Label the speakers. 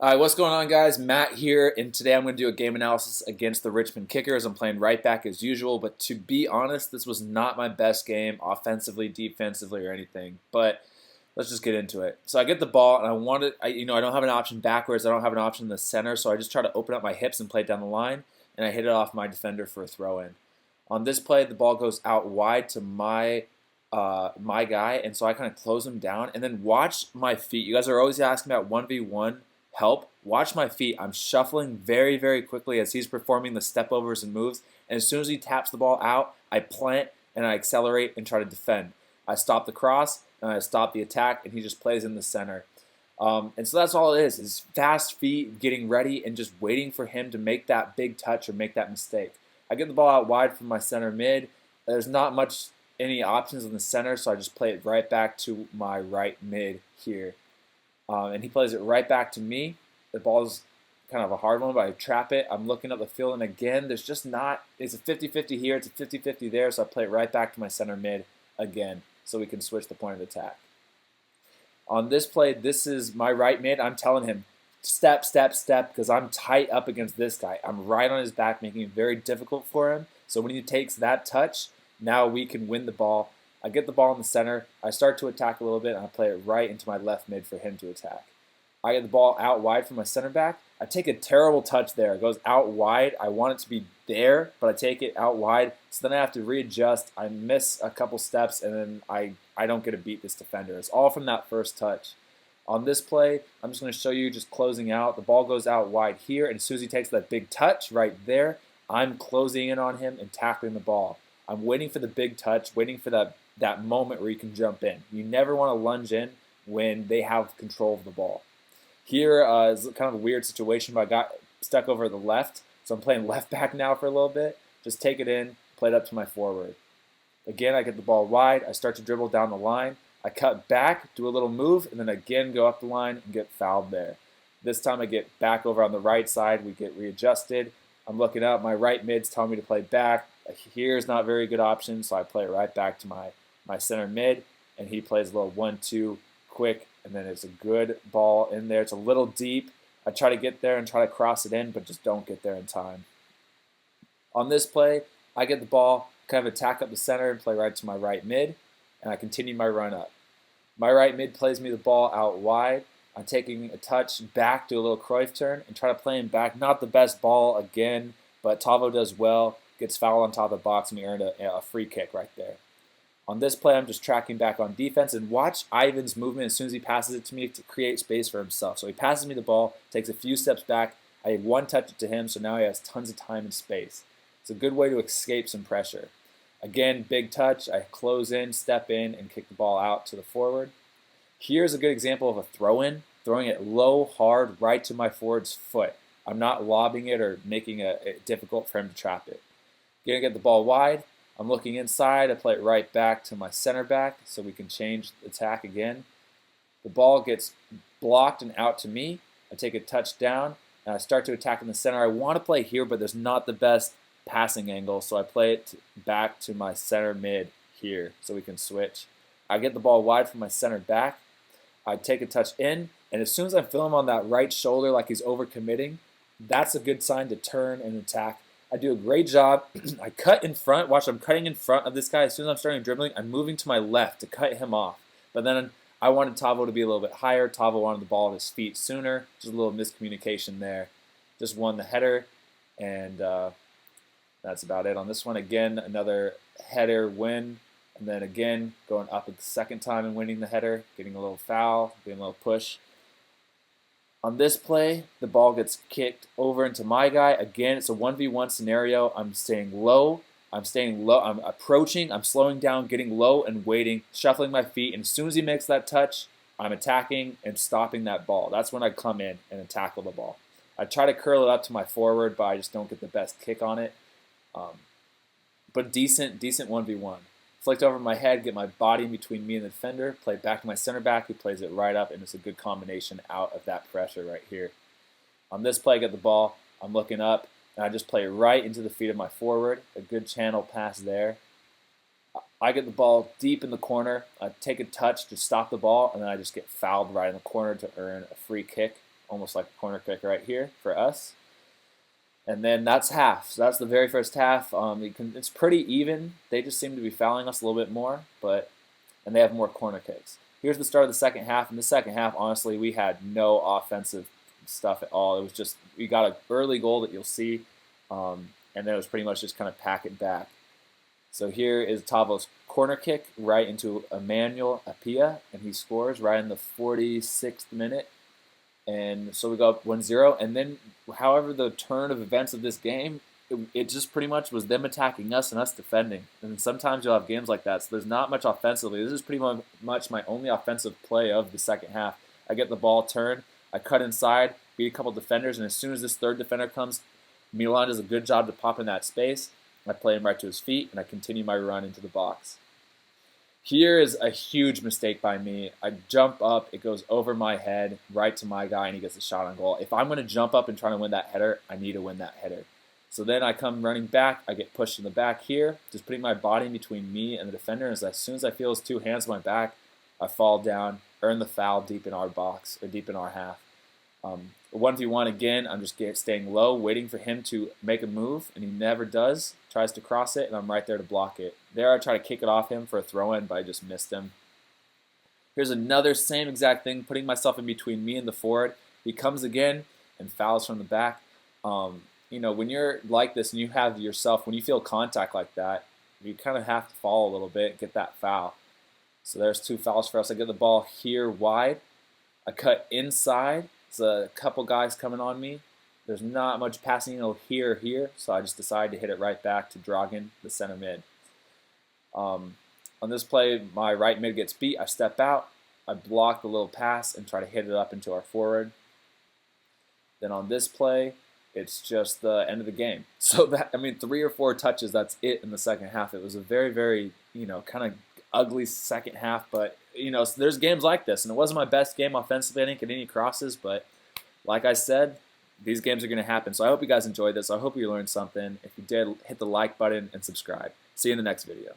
Speaker 1: All right, what's going on, guys? Matt here, and today I'm going to do a game analysis against the Richmond Kickers. I'm playing right back as usual, but to be honest, this was not my best game offensively, defensively, or anything. But let's just get into it. So I get the ball, and I don't have an option backwards. I don't have an option in the center, so I just try to open up my hips and play it down the line, and I hit it off my defender for a throw-in. On this play, the ball goes out wide to my guy, and so I kind of close him down, and then watch my feet. You guys are always asking about 1v1 help. Watch my feet. I'm shuffling very, very quickly as he's performing the step overs and moves, and as soon as he taps the ball out, I plant and I accelerate and try to defend. I stop the cross and I stop the attack, and he just plays in the center. And so that's all it is fast feet, getting ready, and just waiting for him to make that big touch or make that mistake. I get the ball out wide from my center mid. There's not much any options in the center, so I just play it right back to my right mid here. And he plays it right back to me. The ball's kind of a hard one, but I trap it. I'm looking up the field, and again, there's just not, it's a 50-50 here, it's a 50-50 there, so I play it right back to my center mid again, so we can switch the point of attack. On this play, this is my right mid. I'm telling him, step, step, step, because I'm tight up against this guy. I'm right on his back, making it very difficult for him. So when he takes that touch, now we can win the ball. I get the ball in the center. I start to attack a little bit, and I play it right into my left mid for him to attack. I get the ball out wide from my center back. I take a terrible touch there. It goes out wide. I want it to be there, but I take it out wide. So then I have to readjust. I miss a couple steps, and then I don't get to beat this defender. It's all from that first touch. On this play, I'm just going to show you just closing out. The ball goes out wide here, and as soon as he takes that big touch right there, I'm closing in on him and tackling the ball. I'm waiting for the big touch, waiting for that moment where you can jump in. You never want to lunge in when they have control of the ball. Here is kind of a weird situation, but I got stuck over the left, so I'm playing left back now for a little bit. Just take it in, play it up to my forward. Again, I get the ball wide. I start to dribble down the line. I cut back, do a little move, and then again go up the line and get fouled there. This time I get back over on the right side. We get readjusted. I'm looking up. My right mid's telling me to play back. Here's not very good option, so I play it right back to my center mid, and he plays a little 1-2 quick, and then it's a good ball in there. It's a little deep. I try to get there and try to cross it in, but just don't get there in time. On this play, I get the ball, kind of attack up the center and play right to my right mid, and I continue my run up. My right mid plays me the ball out wide. I'm taking a touch back, do a little Cruyff turn, and try to play him back. Not the best ball again, but Tavo does well, gets fouled on top of the box, and we earned a free kick right there. On this play, I'm just tracking back on defense, and watch Ivan's movement as soon as he passes it to me to create space for himself. So he passes me the ball, takes a few steps back. I one touch it to him, so now he has tons of time and space. It's a good way to escape some pressure. Again, big touch. I close in, step in, and kick the ball out to the forward. Here's a good example of a throw-in, throwing it low, hard, right to my forward's foot. I'm not lobbing it or making it difficult for him to trap it. Gonna get the ball wide. I'm looking inside. I play it right back to my center back so we can change the attack again. The ball gets blocked and out to me. I take a touch down, and I start to attack in the center. I want to play here, but there's not the best passing angle, so I play it back to my center mid here so we can switch. I get the ball wide from my center back. I take a touch in, and as soon as I feel him on that right shoulder like he's overcommitting, that's a good sign to turn and attack. I do a great job. I cut in front. Watch, I'm cutting in front of this guy. As soon as I'm starting dribbling, I'm moving to my left to cut him off. But then I wanted Tavo to be a little bit higher. Tavo wanted the ball at his feet sooner. Just a little miscommunication there. Just won the header, and that's about it on this one. Again, another header win. And then again, going up a second time and winning the header, getting a little foul, getting a little push. On this play, the ball gets kicked over into my guy. Again, it's a 1v1 scenario. I'm staying low. I'm approaching. I'm slowing down, getting low and waiting, shuffling my feet. And as soon as he makes that touch, I'm attacking and stopping that ball. That's when I come in and tackle the ball. I try to curl it up to my forward, but I just don't get the best kick on it. But decent 1v1. Flicked over my head, get my body in between me and the defender, play back to my center back, who plays it right up, and it's a good combination out of that pressure right here. On this play, I get the ball, I'm looking up, and I just play right into the feet of my forward. A good channel pass there. I get the ball deep in the corner, I take a touch to stop the ball, and then I just get fouled right in the corner to earn a free kick. almost like a corner kick right here for us. And then that's half. So that's the very first half. It's pretty even. They just seem to be fouling us a little bit more, and they have more corner kicks. Here's the start of the second half. In the second half, honestly, we had no offensive stuff at all. It was just we got an early goal that you'll see, and then it was pretty much just kind of pack it back. So here is Tavo's corner kick right into Emmanuel Apia, and he scores right in the 46th minute. And so we go up 1-0, and then however the turn of events of this game, it just pretty much was them attacking us and us defending. And sometimes you'll have games like that, so there's not much offensively. This is pretty much my only offensive play of the second half. I get the ball turned, I cut inside, beat a couple defenders, and as soon as this third defender comes, Milan does a good job to pop in that space. I play him right to his feet, and I continue my run into the box. Here is a huge mistake by me. I jump up, it goes over my head, right to my guy, and he gets a shot on goal. If I'm going to jump up and try to win that header, I need to win that header. So then I come running back, I get pushed in the back here, just putting my body in between me and the defender, and as soon as I feel his two hands on my back, I fall down, earn the foul deep in our box, or deep in our half. 1v1 again, I'm just staying low, waiting for him to make a move, and he never does. Tries to cross it, and I'm right there to block it. There I try to kick it off him for a throw-in, but I just missed him. Here's another same exact thing, putting myself in between me and the forward. He comes again and fouls from the back. When you're like this and you have yourself, when you feel contact like that, you kind of have to fall a little bit and get that foul. So there's two fouls for us. I get the ball here wide. I cut inside. There's a couple guys coming on me. There's not much passing here, so I just decided to hit it right back to Dragan, the center mid. On this play, my right mid gets beat. I step out. I block the little pass and try to hit it up into our forward. Then on this play, it's just the end of the game. So 3 or 4 touches, that's it in the second half. It was a very, very, kind of ugly second half, but, so there's games like this, and it wasn't my best game offensively. I didn't get any crosses, but like I said, these games are going to happen. So I hope you guys enjoyed this. I hope you learned something. If you did, hit the like button and subscribe. See you in the next video.